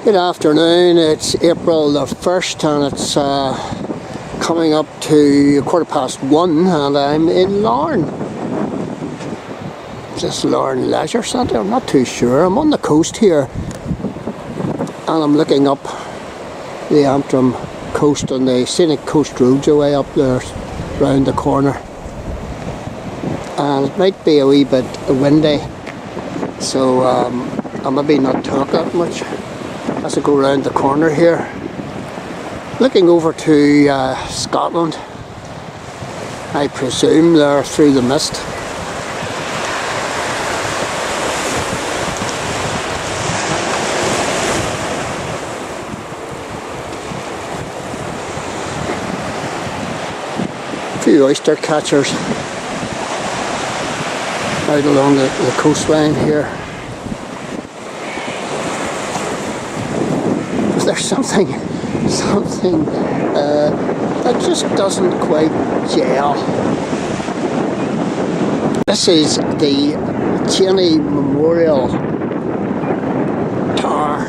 Good afternoon, it's April the 1st and it's coming up to 1:15 and I'm in Larne. Is this Larne Leisure Centre? I'm not too sure. I'm on the coast here and I'm looking up the Antrim coast and the scenic coast roads away up there round the corner. And it might be a wee bit windy, so I'll maybe not talk that much as I go round the corner here, looking over to Scotland, I presume, there through the mist. A few oyster catchers out along the coastline here. There's something that just doesn't quite gel. This is the Chaine Memorial tower.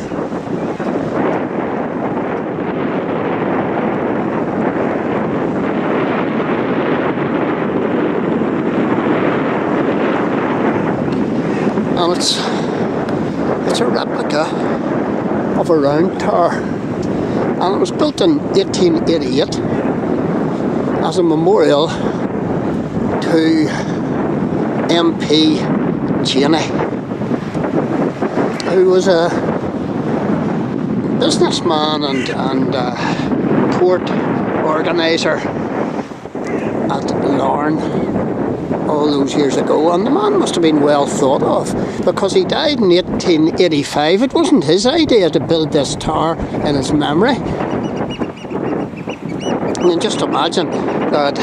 And it's a replica of a round tower, and it was built in 1888 as a memorial to MP Chaine, who was a businessman and port organiser at Larne all those years ago, and the man must have been well thought of because he died in 1885. It wasn't his idea to build this tower in his memory. I mean, just imagine that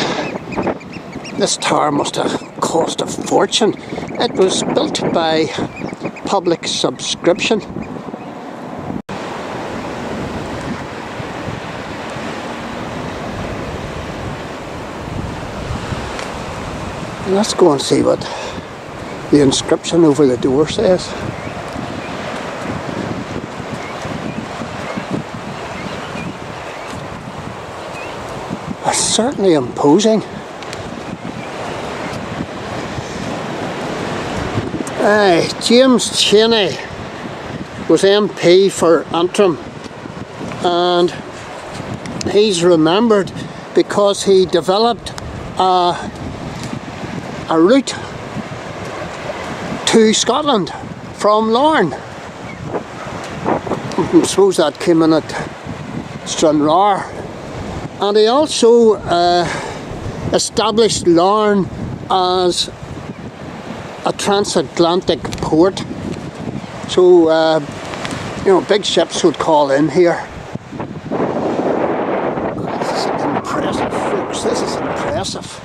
this tower must have cost a fortune. It was built by public subscription. Let's go and see what the inscription over the door says. It's certainly imposing. James Chaine was MP for Antrim, and he's remembered because he developed a route to Scotland from Larne. I suppose that came in at Larne Lough. And he also established Larne as a transatlantic port. So, big ships would call in here. This is impressive, folks. This is impressive.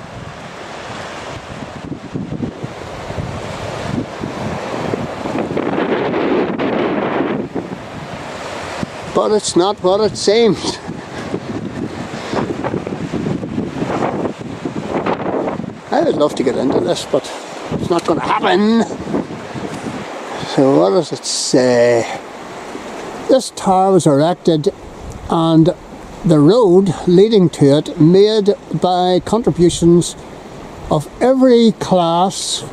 But it's not what it seems. I would love to get into this, but it's not going to happen. So what does it say? This tower was erected and the road leading to it made by contributions of every class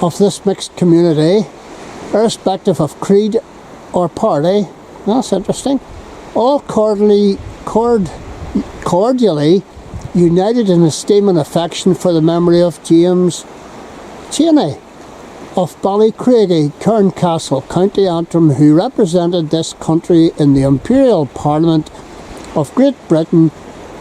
of this mixed community, irrespective of creed or party. That's interesting. All cordially united in esteem and affection for the memory of James Chaine of Ballycraigie, Castle, County Antrim, who represented this country in the Imperial Parliament of Great Britain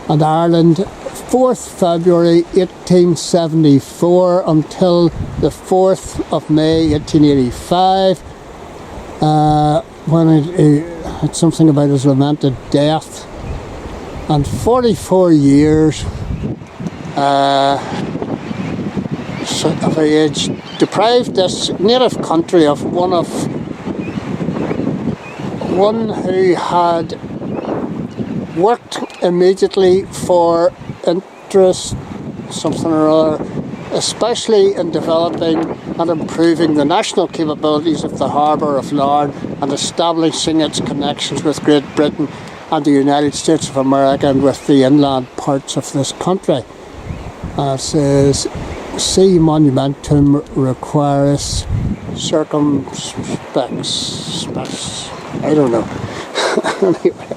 and Ireland 4th February 1874 until the 4th of May 1885. When it's something about his lamented death, and 44 years of age, deprived this native country of one who had worked immediately for interest, something or other, especially in developing and improving the national capabilities of the harbour of Larne and establishing its connections with Great Britain and the United States of America and with the inland parts of this country. It says, "See monumentum requires circumspect." I don't know. Anyway,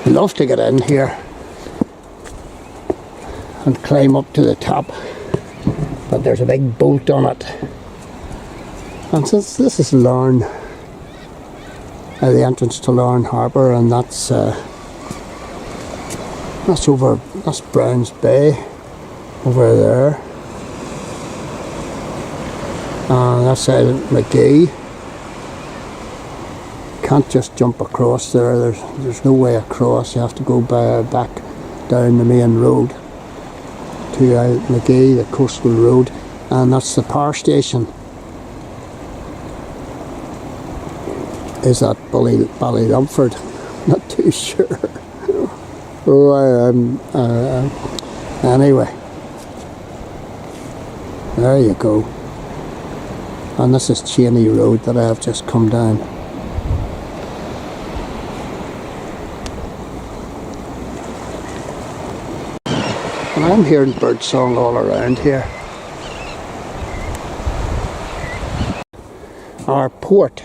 I'd love to get in here and climb up to the top, but there's a big bolt on it. And since this is Larne, the entrance to Larne Harbour, and that's Browns Bay over there, and that's McGee. Can't just jump across there. There's no way across. You have to go back down the main road to McGee, the coastal road, and that's the power station. Is that Ballylumford? Not too sure. Anyway, there you go. And this is Chaine Road that I have just come down. And I'm hearing birdsong all around here. Our port.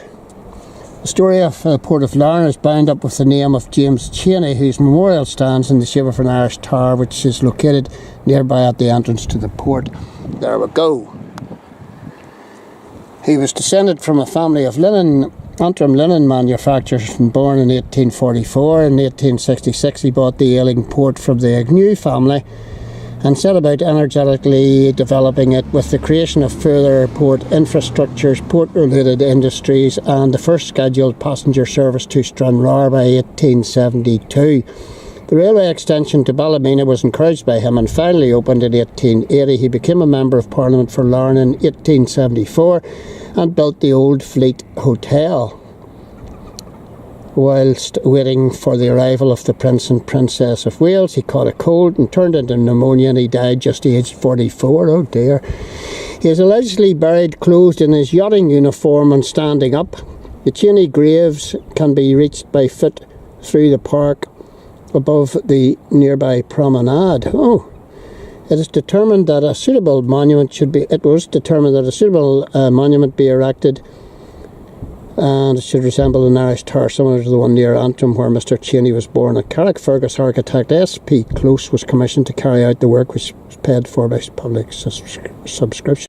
The story of the port of Larne is bound up with the name of James Chaine, whose memorial stands in the shape of an Irish tower, which is located nearby at the entrance to the port. There we go. He was descended from a family of Antrim linen manufacturers and born in 1844. In 1866 he bought the ailing port from the Agnew family and set about energetically developing it with the creation of further port infrastructures, port-related industries, and the first scheduled passenger service to Stranraer by 1872. The railway extension to Ballymena was encouraged by him and finally opened in 1880. He became a Member of Parliament for Larne in 1874 and built the Old Fleet Hotel. Whilst waiting for the arrival of the Prince and Princess of Wales, he caught a cold and turned into pneumonia, and he died just aged 44. Oh dear. He is allegedly buried clothed in his yachting uniform and standing up. The Chaine graves can be reached by foot through the park above the nearby promenade. It was determined that a suitable monument be erected, and it should resemble an Irish tower similar to the one near Antrim where Mr. Chaine was born. A Carrickfergus architect S.P. Close was commissioned to carry out the work, which was paid for by public subscription.